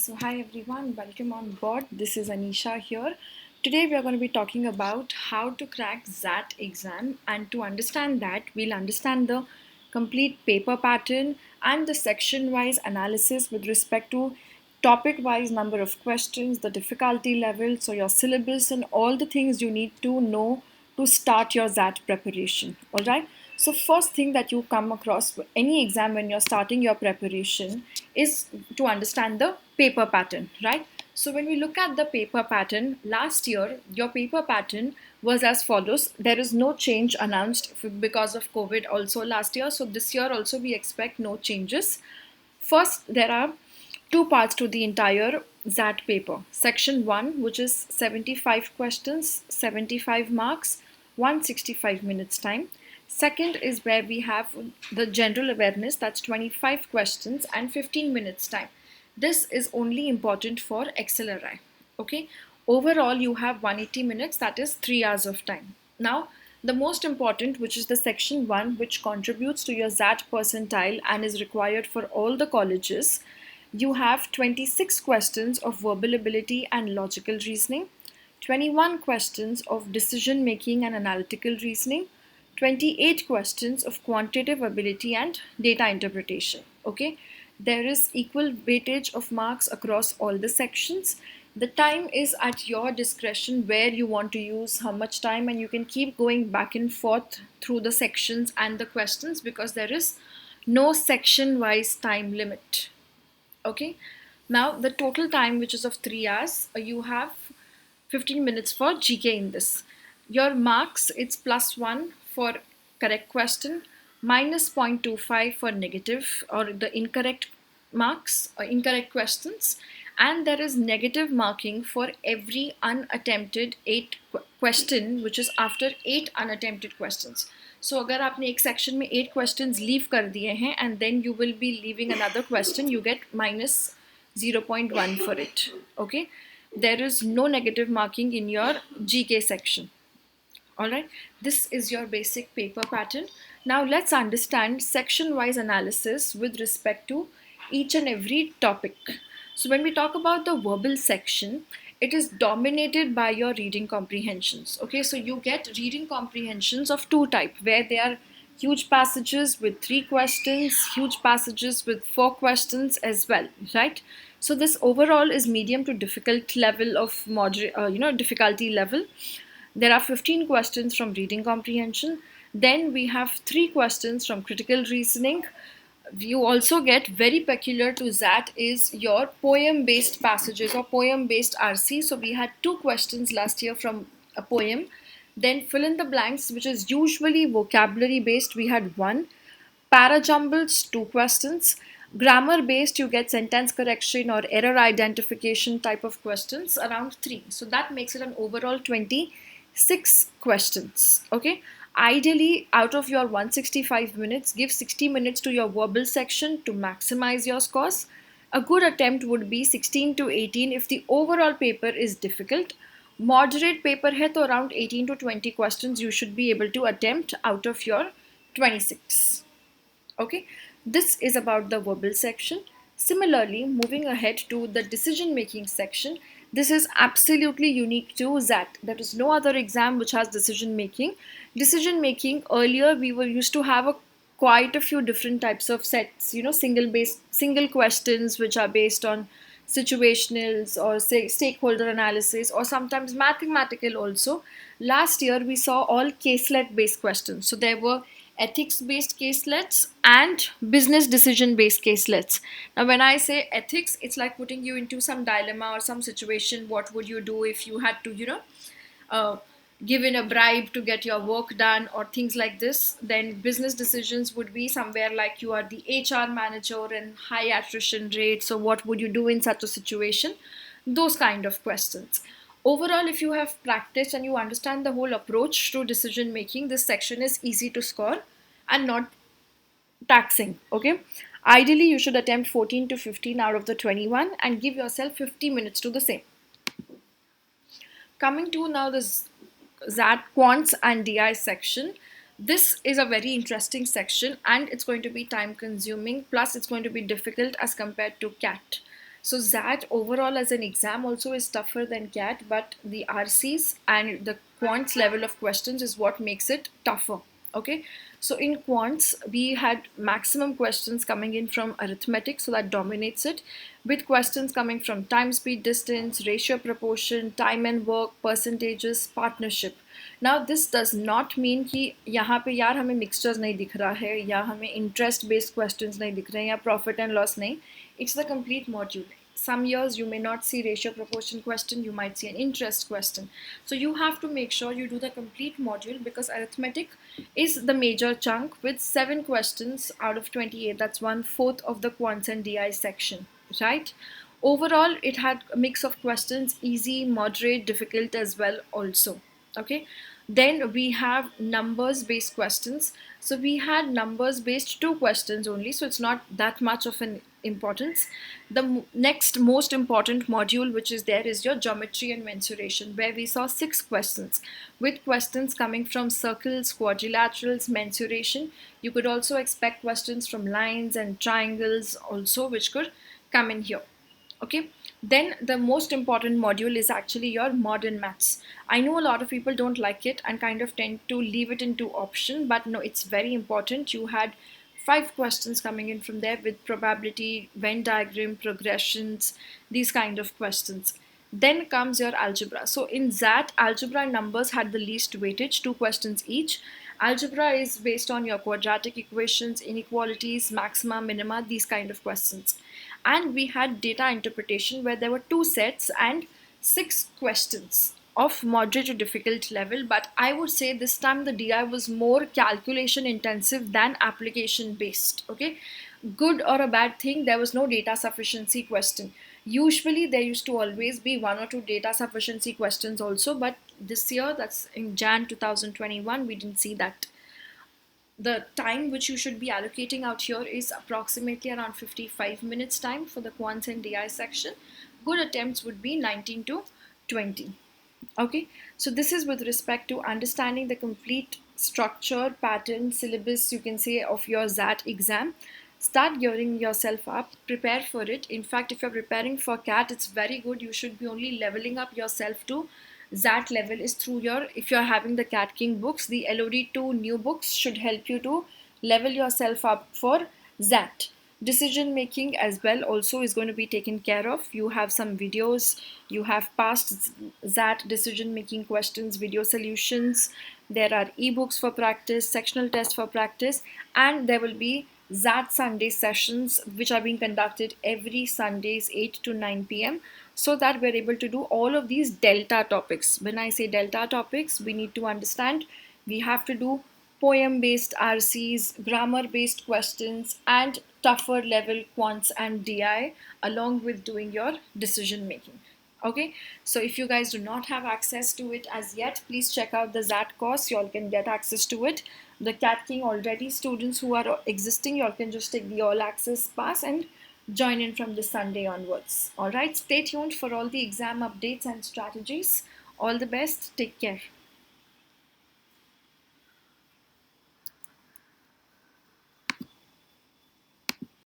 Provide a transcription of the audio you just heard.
So, hi everyone, welcome on board. This is Anisha here. Today, we are going to be talking about how to crack XAT exam, and to understand that, we'll understand the complete paper pattern and the section wise analysis with respect to topic wise number of questions, the difficulty level, so your syllabus, and all the things you need to know to start your XAT preparation. All right. So, first thing that you come across for any exam when you're starting your preparation is to understand the paper pattern, right? So, when we look at the paper pattern, last year your paper pattern was as follows. There is no change announced because of COVID also last year. So, this year also we expect no changes. First, there are two parts to the entire XAT paper. Section 1, which is 75 questions, 75 marks, 165 minutes time. Second is where we have the general awareness, that's 25 questions and 15 minutes time. This is only important for XLRI. Okay. Overall, you have 180 minutes, that is 3 hours of time. Now, the most important, which is the section 1, which contributes to your XAT percentile and is required for all the colleges, you have 26 questions of verbal ability and logical reasoning, 21 questions of decision making and analytical reasoning, 28 questions of quantitative ability and data interpretation. Okay, there is equal weightage of marks across all the sections. The time is at your discretion where you want to use how much time, and you can keep going back and forth through the sections and the questions because there is no section wise time limit. Okay, now the total time, which is of 3 hours, you have 15 minutes for GK in this. Your marks, it's +1 for correct question, minus 0.25 for negative or the incorrect marks or incorrect questions, and there is negative marking for every unattempted 8 question, which is after 8 unattempted questions. So अगर आपने एक section में 8 questions leave कर दिए हैं and then you will be leaving another question, you get minus 0.1 for it. Okay, there is no negative marking in your GK section. All right, this is your basic paper pattern. Now let's understand section wise analysis with respect to each and every topic. So when we talk about the verbal section, it is dominated by your reading comprehensions. Okay, so you get reading comprehensions of two type, where they are huge passages with 3 questions, huge passages with 4 questions as well, right? So this overall is medium to difficult level of moderate, difficulty level. There are 15 questions from reading comprehension. Then we have 3 questions from critical reasoning. You also get very peculiar to that is your poem based passages or poem based RC. So we had 2 questions last year from a poem. Then fill in the blanks, which is usually vocabulary based, we had 1. Parajumbles, 2 questions. Grammar based, you get sentence correction or error identification type of questions, around 3. So that makes it an overall 26 questions. Okay. Ideally, out of your 165 minutes, give 60 minutes to your verbal section to maximize your scores. A good attempt would be 16 to 18 if the overall paper is difficult. Moderate paper hai to around 18 to 20 questions you should be able to attempt out of your 26. Okay, this is about the verbal section. Similarly, moving ahead to the decision making section, this is absolutely unique to XAT. There is no other exam which has decision making. Decision making, earlier we were used to have a quite a few different types of sets, single questions which are based on situationals or say stakeholder analysis or sometimes mathematical also. Last year we saw all caselet based questions. So there were ethics based caselets and business decision based caselets. Now when I say ethics, it's like putting you into some dilemma or some situation. What would you do if you had to uh, given a bribe to get your work done or things like this? Then business decisions would be somewhere like you are the HR manager and high attrition rate, so what would you do in such a situation? Those kind of questions. Overall, if you have practiced and you understand the whole approach to decision making, this section is easy to score and not taxing. Okay, ideally you should attempt 14 to 15 out of the 21 and give yourself 50 minutes to the same. Coming to now this XAT quants and DI section. This is a very interesting section and it's going to be time consuming, plus it's going to be difficult as compared to CAT. So ZAT overall as an exam also is tougher than CAT, but the RCs and the quants level of questions is what makes it tougher. Okay, so in quants we had maximum questions coming in from arithmetic, so that dominates it, with questions coming from time, speed, distance, ratio, proportion, time and work, percentages, partnership. Now this does not mean कि यहाँ पे यार हमें mixtures नहीं दिख रहा है या हमें interest based questions नहीं दिख रहे हैं या profit and loss नहीं. It's the complete module. Some years you may not see ratio proportion question, you might see an interest question. So you have to make sure you do the complete module, because arithmetic is the major chunk with 7 questions out of 28. That's 1/4 of the quants and DI section, right? Overall, it had a mix of questions, easy, moderate, difficult as well also. Okay, then we have numbers based questions. So we had numbers based 2 questions only, so it's not that much of an importance. The next most important module which is there is your geometry and mensuration, where we saw 6 questions, with questions coming from circles, quadrilaterals, mensuration. You could also expect questions from lines and triangles also, which could come in here. Okay, then the most important module is actually your modern maths. I know a lot of people don't like it and kind of tend to leave it into option, but no, it's very important. You had 5 questions coming in from there with probability, Venn diagram, progressions, these kind of questions. Then comes your algebra. So in that, algebra and numbers had the least weightage, 2 questions each. Algebra is based on your quadratic equations, inequalities, maxima, minima, these kind of questions. And we had data interpretation, where there were 2 sets and 6 questions of moderate to difficult level. But I would say this time the DI was more calculation intensive than application based. Okay, good or a bad thing, there was no data sufficiency question. Usually there used to always be 1 or 2 data sufficiency questions also, but this year, that's in Jan 2021, we didn't see that. The time which you should be allocating out here is approximately around 55 minutes time for the quants and DI section. Good attempts would be 19 to 20. Okay, so this is with respect to understanding the complete structure, pattern, syllabus, you can say, of your ZAT exam. Start gearing yourself up, prepare for it. In fact, if you're preparing for CAT, it's very good. You should be only leveling up yourself to ZAT level is through your, if you're having the CAT King books, the LOD2 new books should help you to level yourself up for ZAT. Decision making as well also is going to be taken care of. You have some videos, you have past ZAT decision making questions, video solutions, there are ebooks for practice, sectional tests for practice, and there will be ZAT Sunday sessions which are being conducted every Sundays 8 to 9 p.m. so that we're able to do all of these delta topics. When I say delta topics, we need to understand we have to do poem based RCs, grammar based questions, and tougher level quants and DI, along with doing your decision making. Okay, so if you guys do not have access to it as yet, please check out the ZAT course. You all can get access to it. The CAT King already students who are existing, you all can just take the all access pass and join in from this Sunday onwards. All right, stay tuned for all the exam updates and strategies. All the best. Take care.